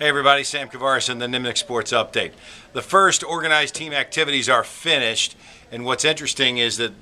Hey everybody, Sam Kavaris in the Nimnik Sports Update. The first organized team activities are finished, and what's interesting is that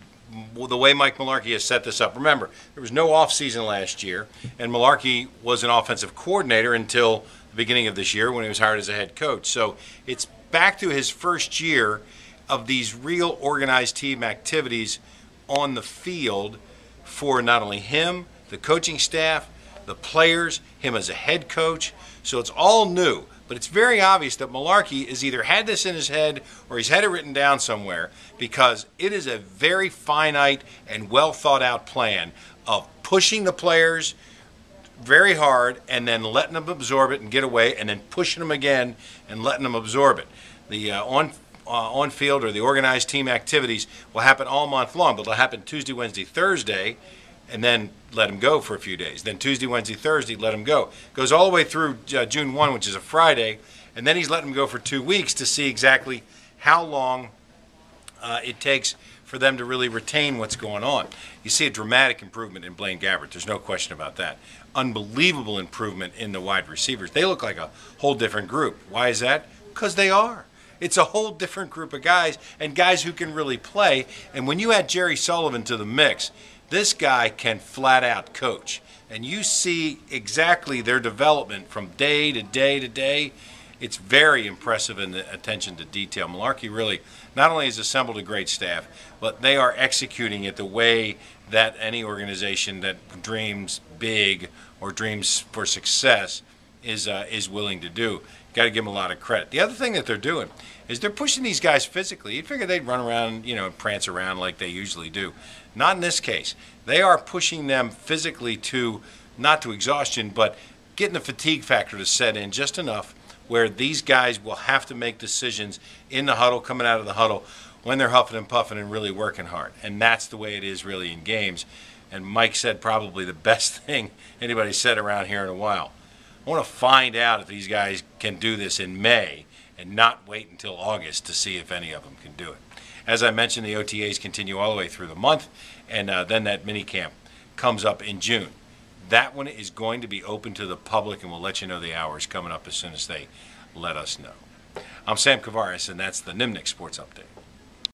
the way Mike Mularkey has set this up. Remember, there was no offseason last year, and Mularkey was an offensive coordinator until the beginning of this year when he was hired as a head coach. So it's back to his first year of these real organized team activities on the field for not only him, the coaching staff, the players, him as a head coach. So it's all new, but it's very obvious that Mularkey has either had this in his head or he's had it written down somewhere, because it is a very finite and well thought out plan of pushing the players very hard and then letting them absorb it and get away, and then pushing them again and letting them absorb it. The on-field or the organized team activities will happen all month long, but they'll happen Tuesday, Wednesday, Thursday, and then let them go for a few days. Then Tuesday, Wednesday, Thursday, let them go. Goes all the way through June 1, which is a Friday, and then he's letting them go for 2 weeks to see exactly how long it takes for them to really retain what's going on. You see a dramatic improvement in Blaine Gabbert. There's no question about that. Unbelievable improvement in the wide receivers. They look like a whole different group. Why is that? Because they are. It's a whole different group of guys, and guys who can really play. And when you add Jerry Sullivan to the mix, this guy can flat out coach. And you see exactly their development from day to day to day. It's very impressive in the attention to detail. Mularkey really not only has assembled a great staff, but they are executing it the way that any organization that dreams big or dreams for success is willing to do. Got to give them a lot of credit. The other thing that they're doing is they're pushing these guys physically. You'd figure they'd run around, and prance around like they usually do. Not in this case. They are pushing them physically to, not to exhaustion, but getting the fatigue factor to set in just enough where these guys will have to make decisions in the huddle, coming out of the huddle, when they're huffing and puffing and really working hard. And that's the way it is really in games. And Mike said probably the best thing anybody said around here in a while. I want to find out if these guys can do this in May and not wait until August to see if any of them can do it. As I mentioned, the OTAs continue all the way through the month, and then that mini camp comes up in June. That one is going to be open to the public, and we'll let you know the hours coming up as soon as they let us know. I'm Sam Kavaris, and that's the Nimnik Sports Update.